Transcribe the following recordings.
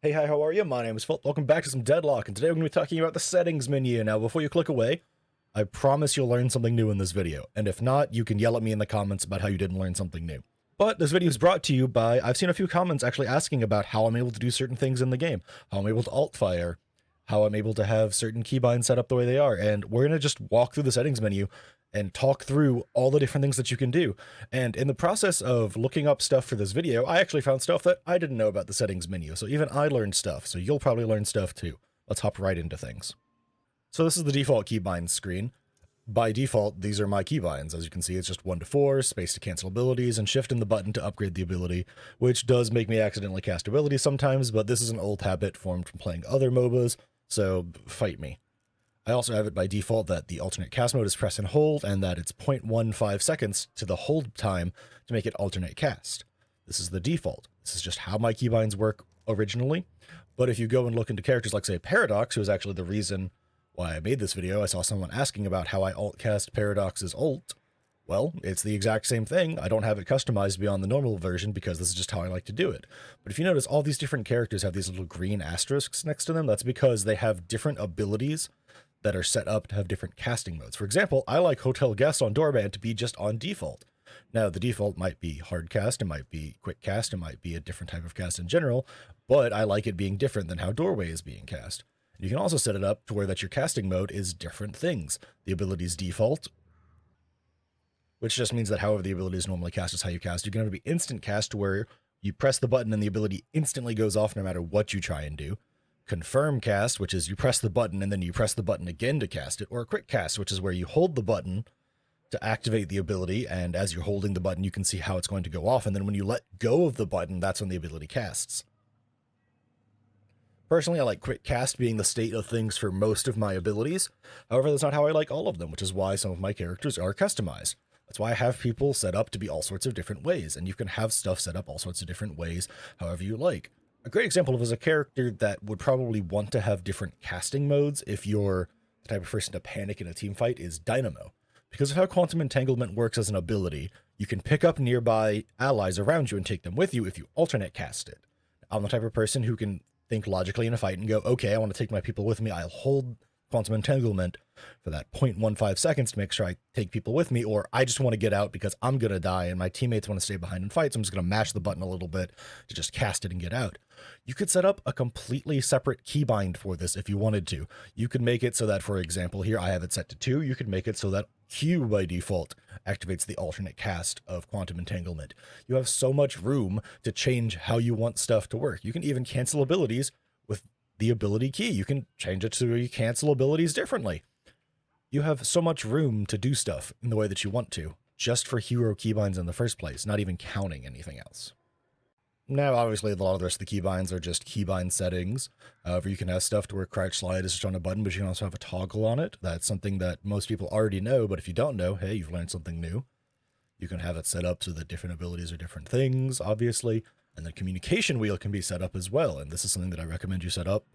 Hey, hi, how are you? My name is Phil. Welcome back to some Deadlock, and today we're going to be talking about the settings menu. Now, before you click away, I promise you'll learn something new in this video, and if not, you can yell at me in the comments about how you didn't learn something new. But this video is brought to you by, I've seen a few comments actually asking about how I'm able to do certain things in the game, how I'm able to alt-fire, how I'm able to have certain keybinds set up the way they are, and we're going to just walk through the settings menu and talk through all the different things that you can do. And in the process of looking up stuff for this video, I actually found stuff that I didn't know about the settings menu. So even I learned stuff, so you'll probably learn stuff too. Let's hop right into things. So this is the default keybind screen. By default, these are my keybinds. As you can see, it's just 1 to 4, space to cancel abilities, and shift in the button to upgrade the ability, which does make me accidentally cast abilities sometimes, but this is an old habit formed from playing other MOBAs, so fight me. I also have it by default that the alternate cast mode is press and hold, and that it's 0.15 seconds to the hold time to make it alternate cast. This is the default. This is just how my keybinds work originally. But if you go and look into characters like, say, Paradox, who is actually the reason why I made this video, I saw someone asking about how I alt cast Paradox's ult. Well, it's the exact same thing. I don't have it customized beyond the normal version because this is just how I like to do it. But if you notice, all these different characters have these little green asterisks next to them. That's because they have different abilities that are set up to have different casting modes. For example, I like Hotel Guest on Doorman to be just on default. Now, the default might be hard cast, it might be quick cast, it might be a different type of cast in general, but I like it being different than how Doorway is being cast. And you can also set it up to where that your casting mode is different things. The ability's default, which just means that however the ability is normally cast is how you cast. You can have it be instant cast, where you press the button and the ability instantly goes off no matter what you try and do. Confirm cast, which is you press the button and then you press the button again to cast it, or a quick cast, which is where you hold the button to activate the ability, and as you're holding the button, you can see how it's going to go off, and then when you let go of the button, that's when the ability casts. Personally, I like quick cast being the state of things for most of my abilities. However, that's not how I like all of them, which is why some of my characters are customized. That's why I have people set up to be all sorts of different ways, and you can have stuff set up all sorts of different ways, however you like. A great example of is a character that would probably want to have different casting modes if you're the type of person to panic in a team fight is Dynamo. Because of how Quantum Entanglement works as an ability, you can pick up nearby allies around you and take them with you if you alternate cast it. I'm the type of person who can think logically in a fight and go, okay, I want to take my people with me, I'll hold Quantum Entanglement for that 0.15 seconds to make sure I take people with me, or I just want to get out because I'm going to die and my teammates want to stay behind and fight, so I'm just going to mash the button a little bit to just cast it and get out. You could set up a completely separate keybind for this if you wanted to. You could make it so that, for example, here I have it set to 2, you could make it so that Q by default activates the alternate cast of Quantum Entanglement. You have so much room to change how you want stuff to work. You can even cancel abilities with the ability key. You can change it so you cancel abilities differently. You have so much room to do stuff in the way that you want to, just for hero keybinds in the first place, not even counting anything else. Now, obviously, a lot of the rest of the keybinds are just keybind settings. However, you can have stuff to where crouch slide is just on a button, but you can also have a toggle on it. That's something that most people already know, but if you don't know, hey, you've learned something new. You can have it set up so that different abilities are different things, obviously. And the communication wheel can be set up as well, and this is something that I recommend you set up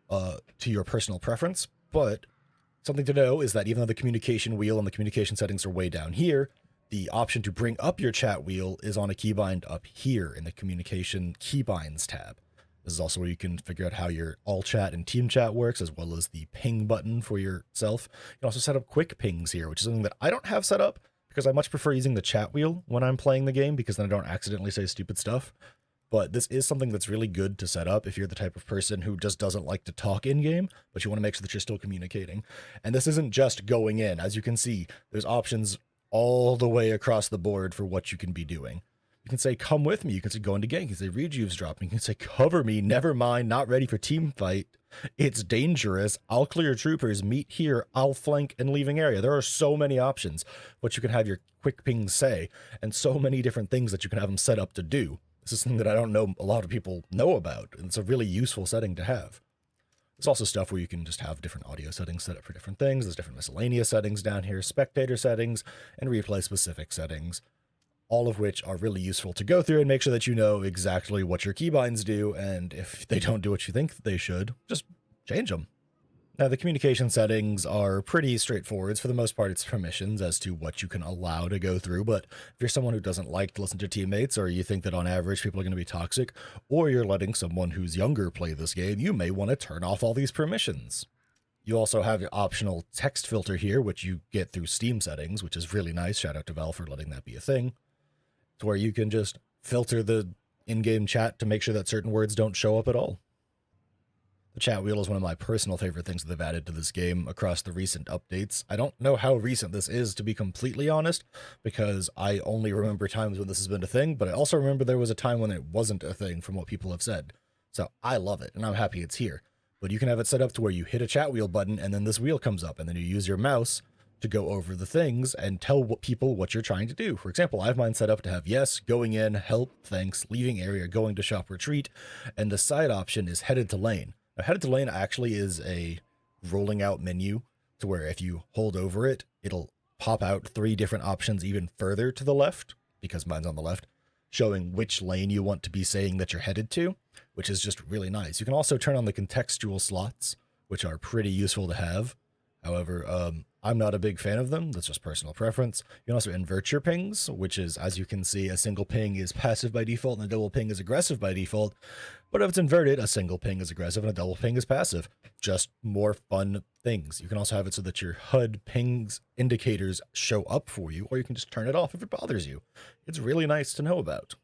to your personal preference. But something to know is that even though the communication wheel and the communication settings are way down here, the option to bring up your chat wheel is on a keybind up here in the communication keybinds tab. This is also where you can figure out how your all chat and team chat works, as well as the ping button for yourself. You can also set up quick pings here, which is something that I don't have set up because I much prefer using the chat wheel when I'm playing the game, because then I don't accidentally say stupid stuff. But this is something that's really good to set up if you're the type of person who just doesn't like to talk in-game, but you want to make sure that you're still communicating. And this isn't just going in. As you can see, there's options all the way across the board for what you can be doing. You can say, come with me. You can say, go into gang. You can say, rejuve's dropping. You can say, cover me. Never mind. Not ready for team fight. It's dangerous. I'll clear troopers. Meet here. I'll flank and leaving area. There are so many options what you can have your quick pings say, and so many different things that you can have them set up to do. This is something that I don't know a lot of people know about, and it's a really useful setting to have. There's also stuff where you can just have different audio settings set up for different things. There's different miscellaneous settings down here, spectator settings, and replay specific settings, all of which are really useful to go through and make sure that you know exactly what your keybinds do, and if they don't do what you think they should, just change them. Now, the communication settings are pretty straightforward. For the most part, it's permissions as to what you can allow to go through. But if you're someone who doesn't like to listen to teammates, or you think that on average people are going to be toxic, or you're letting someone who's younger play this game, you may want to turn off all these permissions. You also have your optional text filter here, which you get through Steam settings, which is really nice. Shout out to Valve for letting that be a thing. It's where you can just filter the in-game chat to make sure that certain words don't show up at all. The chat wheel is one of my personal favorite things that they've added to this game across the recent updates. I don't know how recent this is, to be completely honest, because I only remember times when this has been a thing, but I also remember there was a time when it wasn't a thing from what people have said. So I love it, and I'm happy it's here. But you can have it set up to where you hit a chat wheel button, and then this wheel comes up, and then you use your mouse to go over the things and tell people what you're trying to do. For example, I have mine set up to have yes, going in, help, thanks, leaving area, going to shop, retreat, and the side option is headed to lane. Now, headed to lane actually is a rolling out menu to where if you hold over it, it'll pop out 3 different options even further to the left, because mine's on the left, showing which lane you want to be saying that you're headed to, which is just really nice. You can also turn on the contextual slots, which are pretty useful to have. However, I'm not a big fan of them. That's just personal preference. You can also invert your pings, which is, as you can see, a single ping is passive by default and a double ping is aggressive by default. But if it's inverted, a single ping is aggressive and a double ping is passive. Just more fun things. You can also have it so that your HUD pings indicators show up for you, or you can just turn it off if it bothers you. It's really nice to know about.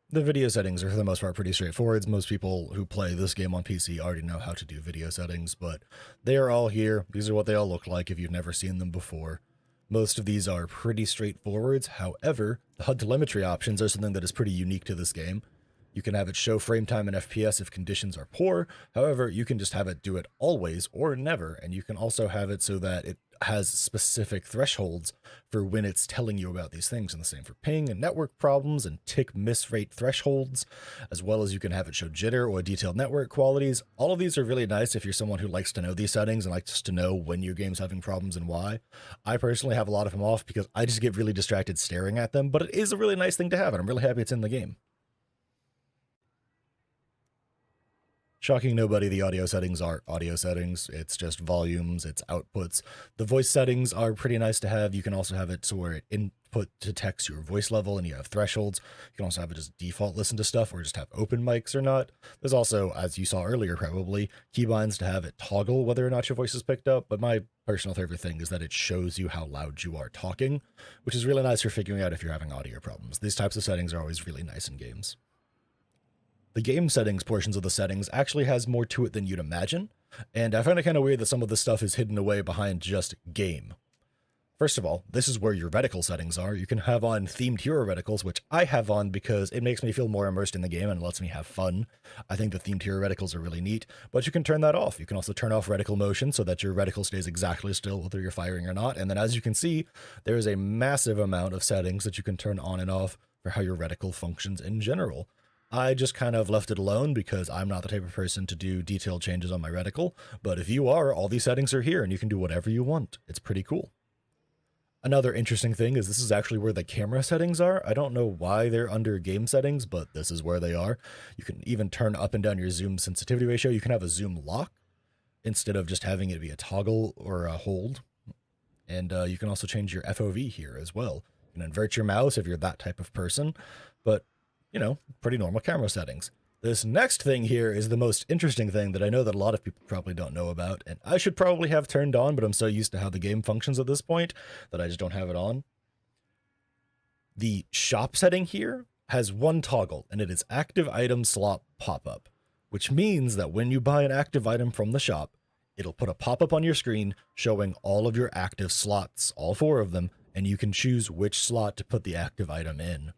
The video settings are for the most part pretty straightforward. Most people who play this game on PC already know how to do video settings, but they are all here. These are what they all look like if you've never seen them before. Most of these are pretty straightforward. However, the HUD telemetry options are something that is pretty unique to this game. You can have it show frame time and FPS if conditions are poor. However, you can just have it do it always or never, and you can also have it so that it has specific thresholds for when it's telling you about these things, and the same for ping and network problems and tick miss rate thresholds, as well as you can have it show jitter or detailed network qualities. All of these are really nice if you're someone who likes to know these settings and likes to know when your game's having problems and why. I personally have a lot of them off because I just get really distracted staring at them, but it is a really nice thing to have, and I'm really happy it's in the game. Shocking nobody, the audio settings are audio settings. It's just volumes, it's outputs. The voice settings are pretty nice to have. You can also have it to where it input detects your voice level and you have thresholds. You can also have it just default listen to stuff or just have open mics or not. There's also, as you saw earlier probably, keybinds to have it toggle whether or not your voice is picked up. But my personal favorite thing is that it shows you how loud you are talking, which is really nice for figuring out if you're having audio problems. These types of settings are always really nice in games. The game settings portions of the settings actually has more to it than you'd imagine, and I find it kind of weird that some of this stuff is hidden away behind just game. First of all, this is where your reticle settings are. You can have on themed hero reticles, which I have on because it makes me feel more immersed in the game and lets me have fun. I think the themed hero reticles are really neat, but you can turn that off. You can also turn off reticle motion so that your reticle stays exactly still whether you're firing or not, and then as you can see, there is a massive amount of settings that you can turn on and off for how your reticle functions in general. I just kind of left it alone because I'm not the type of person to do detailed changes on my reticle, but if you are, all these settings are here and you can do whatever you want. It's pretty cool. Another interesting thing is this is actually where the camera settings are. I don't know why they're under game settings, but this is where they are. You can even turn up and down your zoom sensitivity ratio. You can have a zoom lock instead of just having it be a toggle or a hold. And you can also change your FOV here as well. You can invert your mouse if you're that type of person, but you know, pretty normal camera settings. This next thing here is the most interesting thing that I know that a lot of people probably don't know about, and I should probably have turned on, but I'm so used to how the game functions at this point that I just don't have it on. The shop setting here has one toggle, and it is active item slot pop-up, which means that when you buy an active item from the shop, it'll put a pop-up on your screen showing all of your active slots, all 4 of them, and you can choose which slot to put the active item in.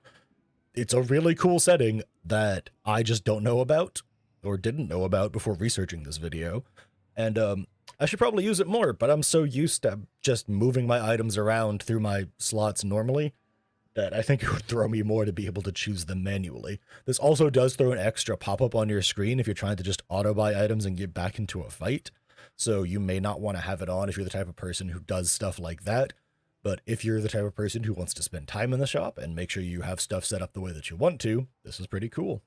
It's a really cool setting that I just don't know about or didn't know about before researching this video. And I should probably use it more, but I'm so used to just moving my items around through my slots normally that I think it would throw me more to be able to choose them manually. This also does throw an extra pop-up on your screen if you're trying to just auto-buy items and get back into a fight. So you may not want to have it on if you're the type of person who does stuff like that. But if you're the type of person who wants to spend time in the shop and make sure you have stuff set up the way that you want to, this is pretty cool.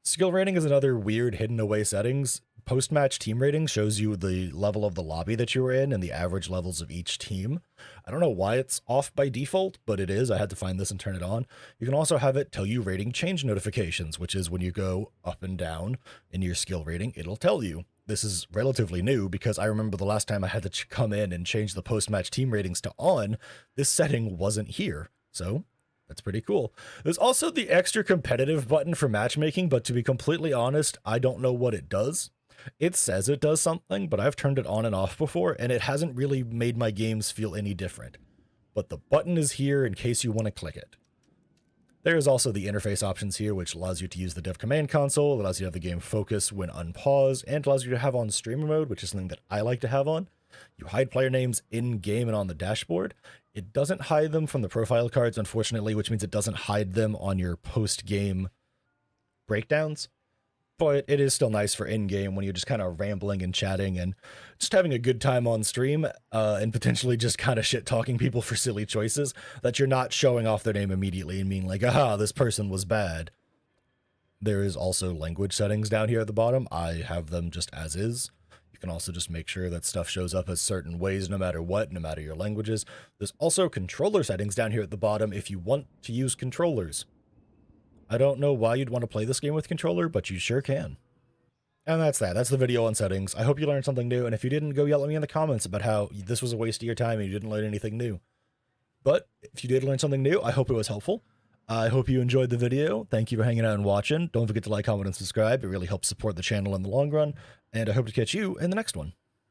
Skill rating is another weird hidden away settings. Post-match team rating shows you the level of the lobby that you were in and the average levels of each team. I don't know why it's off by default, but it is. I had to find this and turn it on. You can also have it tell you rating change notifications, which is when you go up and down in your skill rating, it'll tell you. This is relatively new because I remember the last time I had to come in and change the post-match team ratings to on, this setting wasn't here. So that's pretty cool. There's also the extra competitive button for matchmaking, but to be completely honest, I don't know what it does. It says it does something, but I've turned it on and off before, and it hasn't really made my games feel any different. But the button is here in case you want to click it. There's also the interface options here, which allows you to use the dev command console, allows you to have the game focus when unpaused, and allows you to have on streamer mode, which is something that I like to have on. You hide player names in-game and on the dashboard. It doesn't hide them from the profile cards, unfortunately, which means it doesn't hide them on your post-game breakdowns. But it is still nice for in-game when you're just kind of rambling and chatting and just having a good time on stream, and potentially just kind of shit-talking people for silly choices, that you're not showing off their name immediately and being like, aha, this person was bad. There is also language settings down here at the bottom. I have them just as is. You can also just make sure that stuff shows up as certain ways no matter what, no matter your languages. There's also controller settings down here at the bottom if you want to use controllers. I don't know why you'd want to play this game with controller, but you sure can. And that's that. That's the video on settings. I hope you learned something new, and if you didn't, go yell at me in the comments about how this was a waste of your time and you didn't learn anything new. But if you did learn something new, I hope it was helpful. I hope you enjoyed the video. Thank you for hanging out and watching. Don't forget to like, comment, and subscribe. It really helps support the channel in the long run, and I hope to catch you in the next one.